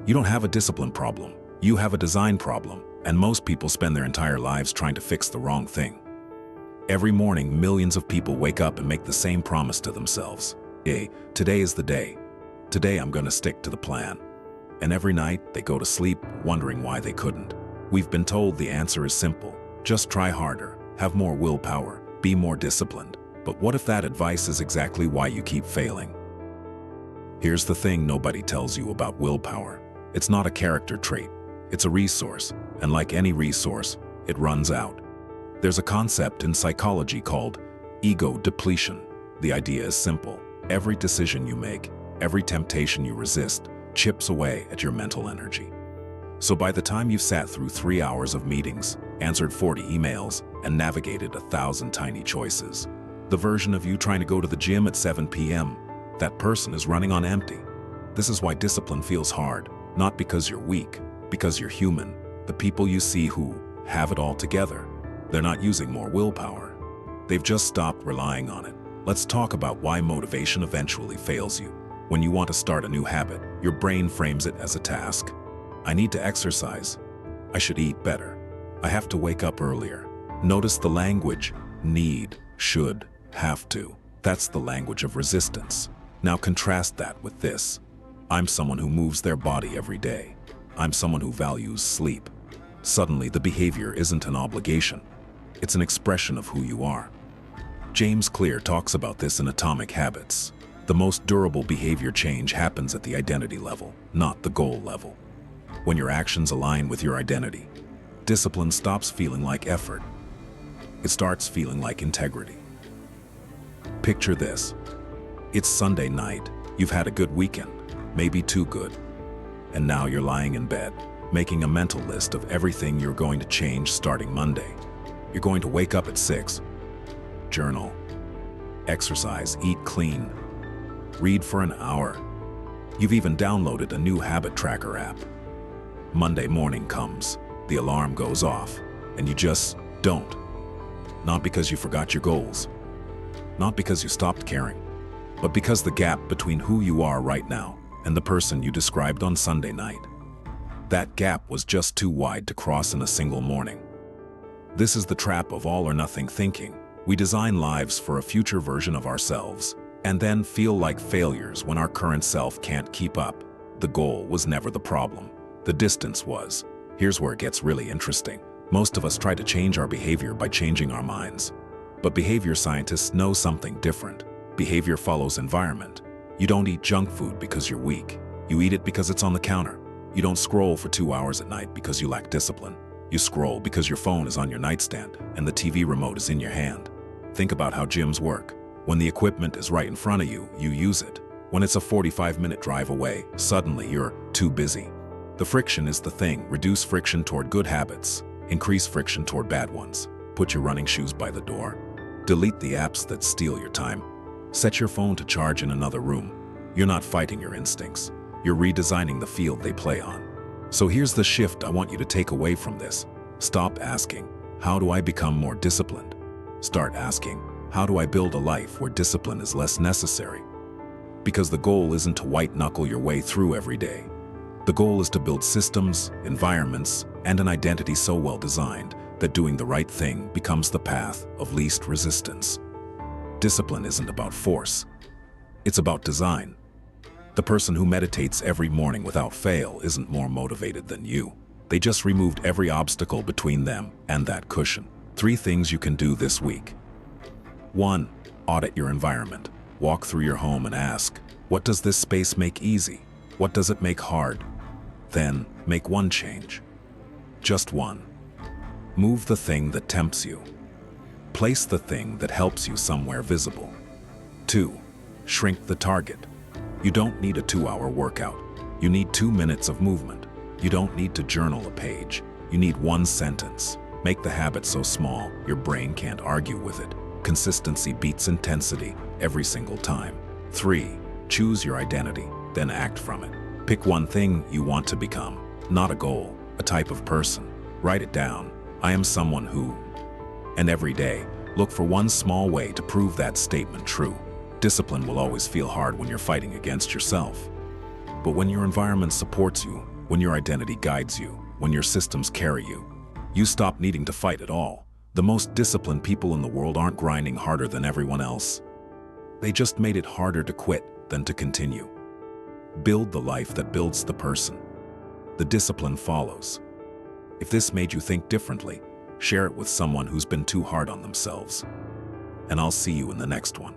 You don't have a discipline problem. You have a design problem, and most people spend their entire lives trying to fix the wrong thing. Every morning, millions of people wake up and make the same promise to themselves. Hey, today is the day. Today I'm gonna stick to the plan. And every night, they go to sleep wondering why they couldn't. We've been told the answer is simple. Just try harder, have more willpower, be more disciplined. But what if that advice is exactly why you keep failing? Here's the thing nobody tells you about willpower. It's not a character trait. It's a resource, and like any resource, it runs out. There's a concept in psychology called ego depletion. The idea is simple. Every decision you make, every temptation you resist, chips away at your mental energy. So by the time you've sat through 3 hours of meetings, answered 40 emails, and navigated 1,000 tiny choices, the version of you trying to go to the gym at 7 p.m., that person is running on empty. This is why discipline feels hard, not because you're weak, because you're human. The people you see who have it all together, they're not using more willpower. They've just stopped relying on it. Let's talk about why motivation eventually fails you. When you want to start a new habit, your brain frames it as a task. I need to exercise. I should eat better. I have to wake up earlier. Notice the language: need, should, have to. That's the language of resistance. Now contrast that with this. I'm someone who moves their body every day. I'm someone who values sleep. Suddenly, the behavior isn't an obligation. It's an expression of who you are. James Clear talks about this in Atomic Habits. The most durable behavior change happens at the identity level, not the goal level. When your actions align with your identity, discipline stops feeling like effort. It starts feeling like integrity. Picture this. It's Sunday night. You've had a good weekend, maybe too good. And now you're lying in bed, making a mental list of everything you're going to change starting Monday. You're going to wake up at 6, journal, exercise, eat clean, read for an hour. You've even downloaded a new habit tracker app. Monday morning comes, the alarm goes off, and you just don't. Not because you forgot your goals, not because you stopped caring, but because the gap between who you are right now and the person you described on Sunday night, that gap was just too wide to cross in a single morning. This is the trap of all or nothing thinking. We design lives for a future version of ourselves and then feel like failures when our current self can't keep up. The goal was never the problem. The distance was. Here's where it gets really interesting. Most of us try to change our behavior by changing our minds. But behavior scientists know something different. Behavior follows environment. You don't eat junk food because you're weak. You eat it because it's on the counter. You don't scroll for 2 hours at night because you lack discipline. You scroll because your phone is on your nightstand and the TV remote is in your hand. Think about how gyms work. When the equipment is right in front of you, you use it. When it's a 45-minute drive away, suddenly you're too busy. The friction is the thing. Reduce friction toward good habits. Increase friction toward bad ones. Put your running shoes by the door. Delete the apps that steal your time. Set your phone to charge in another room. You're not fighting your instincts. You're redesigning the field they play on. So here's the shift I want you to take away from this. Stop asking, how do I become more disciplined? Start asking, how do I build a life where discipline is less necessary? Because the goal isn't to white-knuckle your way through every day. The goal is to build systems, environments, and an identity so well designed that doing the right thing becomes the path of least resistance. Discipline isn't about force. It's about design. The person who meditates every morning without fail isn't more motivated than you. They just removed every obstacle between them and that cushion. 3 things you can do this week. 1. Audit your environment. Walk through your home and ask, what does this space make easy? What does it make hard? Then, make one change. Just one. Move the thing that tempts you. Place the thing that helps you somewhere visible. 2. Shrink the target. You don't need a 2-hour workout. You need 2 minutes of movement. You don't need to journal a page. You need 1 sentence. Make the habit so small, your brain can't argue with it. Consistency beats intensity every single time. 3. Choose your identity, then act from it. Pick one thing you want to become, not a goal, a type of person. Write it down. I am someone who. And every day, look for one small way to prove that statement true. Discipline will always feel hard when you're fighting against yourself. But when your environment supports you, When your identity guides you, when your systems carry you, you stop needing to fight at all. The most disciplined people in the world aren't grinding harder than everyone else. They just made it harder to quit than to continue. Build the life that builds the person. The discipline follows. If this made you think differently, share it with someone who's been too hard on themselves. And I'll see you in the next one.